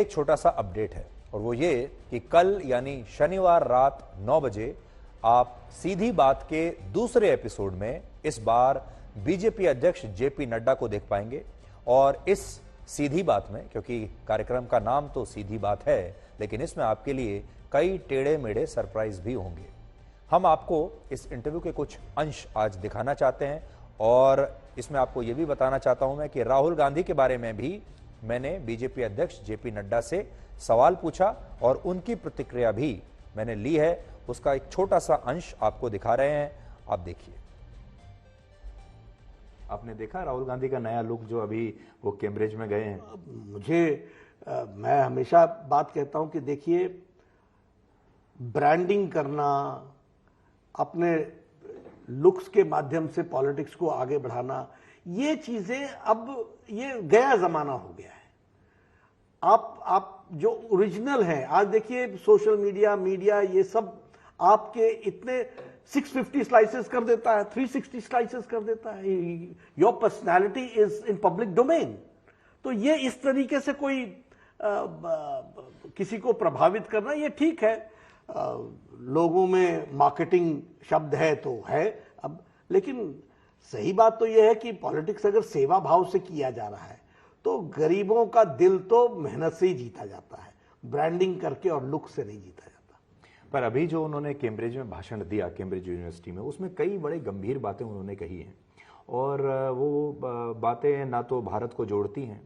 एक छोटा सा अपडेट है और वो ये कि कल यानी शनिवार रात 9 बजे आप सीधी बात के दूसरे एपिसोड में इस बार बीजेपी अध्यक्ष जेपी नड्डा को देख पाएंगे। और इस सीधी बात में, क्योंकि कार्यक्रम का नाम तो सीधी बात है, लेकिन इसमें आपके लिए कई टेढ़े मेढ़े सरप्राइज भी होंगे। हम आपको इस इंटरव्यू के कुछ अंश आज दिखाना चाहते हैं और इसमें आपको यह भी बताना चाहता हूं मैं कि राहुल गांधी के बारे में भी मैंने बीजेपी अध्यक्ष जेपी नड्डा से सवाल पूछा और उनकी प्रतिक्रिया भी मैंने ली है। उसका एक छोटा सा अंश आपको दिखा रहे हैं, आप देखिए। आपने देखा राहुल गांधी का नया लुक जो अभी वो कैम्ब्रिज में गए हैं? मैं हमेशा बात कहता हूं कि देखिए, ब्रांडिंग करना, अपने लुक्स के माध्यम से पॉलिटिक्स को आगे बढ़ाना, ये चीजें अब ये गया जमाना हो गया है। आप जो ओरिजिनल हैं, आज देखिए सोशल मीडिया ये सब आपके इतने 650 स्लाइसेस कर देता है, 360 स्लाइसेस कर देता है। Your personality is in public domain. तो ये इस तरीके से कोई किसी को प्रभावित करना, ये ठीक है। लोगों में मार्केटिंग शब्द है तो है अब, लेकिन सही बात तो यह है कि पॉलिटिक्स अगर सेवा भाव से किया जा रहा है तो गरीबों का दिल तो मेहनत से ही जीता जाता है, ब्रांडिंग करके और लुक से नहीं जीता जाता। पर अभी जो उन्होंने कैम्ब्रिज में भाषण दिया, कैम्ब्रिज यूनिवर्सिटी में, उसमें कई बड़े गंभीर बातें उन्होंने कही हैं और वो बातें ना तो भारत को जोड़ती हैं,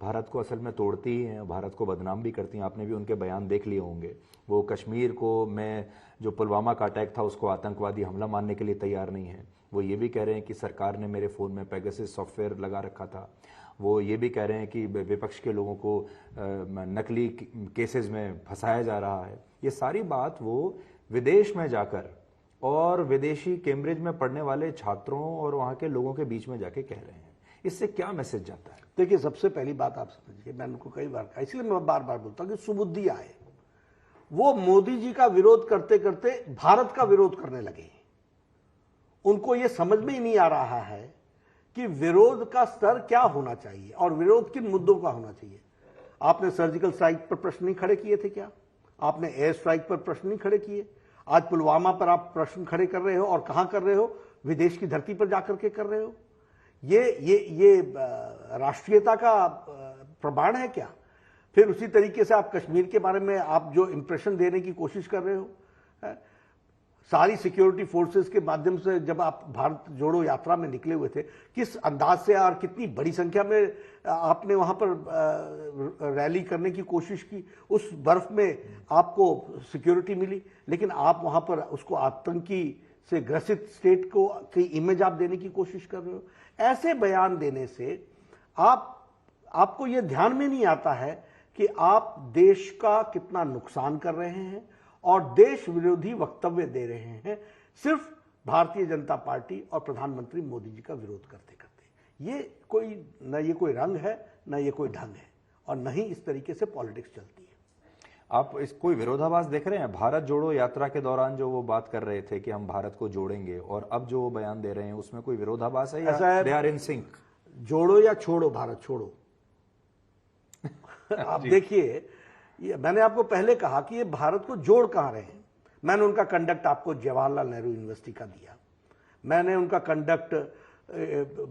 भारत को असल में तोड़ती ही हैं, भारत को बदनाम भी करती हैं। आपने भी उनके बयान देख लिए होंगे। वो कश्मीर को, में जो पुलवामा का अटैक था, उसको आतंकवादी हमला मानने के लिए तैयार नहीं है। वो ये भी कह रहे हैं कि सरकार ने मेरे फ़ोन में पेगासस सॉफ्टवेयर लगा रखा था। वो ये भी कह रहे हैं कि विपक्ष के लोगों को नकली केसेस में फंसाया जा रहा है। ये सारी बात वो विदेश में जाकर और विदेशी कैम्ब्रिज में पढ़ने वाले छात्रों और वहाँ के लोगों के बीच में जाके कह रहे हैं। इससे क्या मैसेज जाता है? देखिए, सबसे पहली बात आप समझिए, मैंने उनको कई बार कहा, इसलिए मैं बार बार बोलता हूँ कि सुबुद्धि आए। वो मोदी जी का विरोध करते करते भारत का विरोध करने लगे। उनको ये समझ में ही नहीं आ रहा है कि विरोध का स्तर क्या होना चाहिए और विरोध किन मुद्दों का होना चाहिए। आपने सर्जिकल स्ट्राइक पर प्रश्न नहीं खड़े किए थे क्या? आपने एयर स्ट्राइक पर प्रश्न नहीं खड़े किए? आज पुलवामा पर आप प्रश्न खड़े कर रहे हो, और कहां कर रहे हो? विदेश की धरती पर जाकर के कर रहे हो। ये राष्ट्रीयता का प्रमाण है क्या? फिर उसी तरीके से आप कश्मीर के बारे में आप जो इंप्रेशन देने की कोशिश कर रहे हो, सारी सिक्योरिटी फोर्सेस के माध्यम से जब आप भारत जोड़ो यात्रा में निकले हुए थे, किस अंदाज से और कितनी बड़ी संख्या में आपने वहां पर रैली करने की कोशिश की। उस बर्फ में आपको सिक्योरिटी मिली, लेकिन आप वहां पर उसको आतंकी से ग्रसित स्टेट को की इमेज आप देने की कोशिश कर रहे हो। ऐसे बयान देने से आपको यह ध्यान में नहीं आता है कि आप देश का कितना नुकसान कर रहे हैं और देश विरोधी वक्तव्य दे रहे हैं, सिर्फ भारतीय जनता पार्टी और प्रधानमंत्री मोदी जी का विरोध करते करते। ये कोई रंग है, न ये कोई ढंग है, और न ही इस तरीके से पॉलिटिक्स चलती है। आप इस कोई विरोधाभास देख रहे हैं? भारत जोड़ो यात्रा के दौरान जो वो बात कर रहे थे कि हम भारत को जोड़ेंगे, और अब जो वो बयान दे रहे हैं, उसमें कोई विरोधाभास है या दे आर इन सिंक? जोड़ो या छोड़ो, भारत छोड़ो। आप देखिए, मैंने आपको पहले कहा कि ये भारत को जोड़ कहां रहे हैं। मैंने उनका कंडक्ट आपको जवाहरलाल नेहरू यूनिवर्सिटी का दिया। मैंने उनका कंडक्ट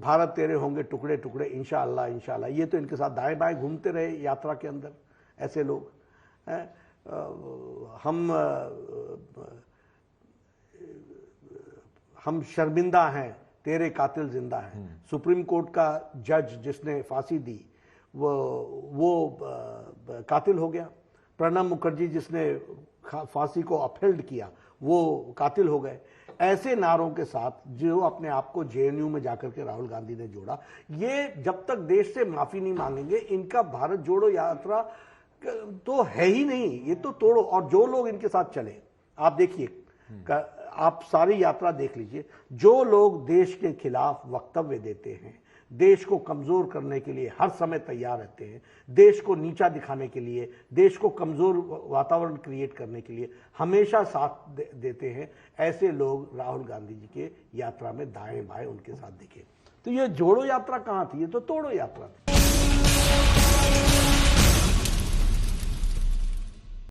भारत तेरे होंगे टुकड़े टुकड़े इंशाअल्लाह इंशाअल्लाह, ये तो इनके साथ दाएं बाएं घूमते रहे यात्रा के अंदर ऐसे लोग। हम शर्मिंदा हैं, तेरे कातिल जिंदा हैं। सुप्रीम कोर्ट का जज जिसने फांसी दी वो कातिल हो गया। प्रणब मुखर्जी जिसने फांसी को अपहेल्ड किया वो कातिल हो गए। ऐसे नारों के साथ जो अपने आप को जेएनयू में जाकर के राहुल गांधी ने जोड़ा, ये जब तक देश से माफी नहीं मांगेंगे, इनका भारत जोड़ो यात्रा तो है ही नहीं, ये तो तोड़ो। और जो लोग इनके साथ चले, आप देखिए, आप सारी यात्रा देख लीजिए, जो लोग देश के खिलाफ वक्तव्य देते हैं, देश को कमजोर करने के लिए हर समय तैयार रहते हैं, देश को नीचा दिखाने के लिए, देश को कमजोर वातावरण क्रिएट करने के लिए हमेशा साथ देते हैं, ऐसे लोग राहुल गांधी जी के यात्रा में दाएं बाएं उनके साथ दिखे। तो ये जोड़ो यात्रा कहां थी? ये तो तोड़ो यात्रा थी।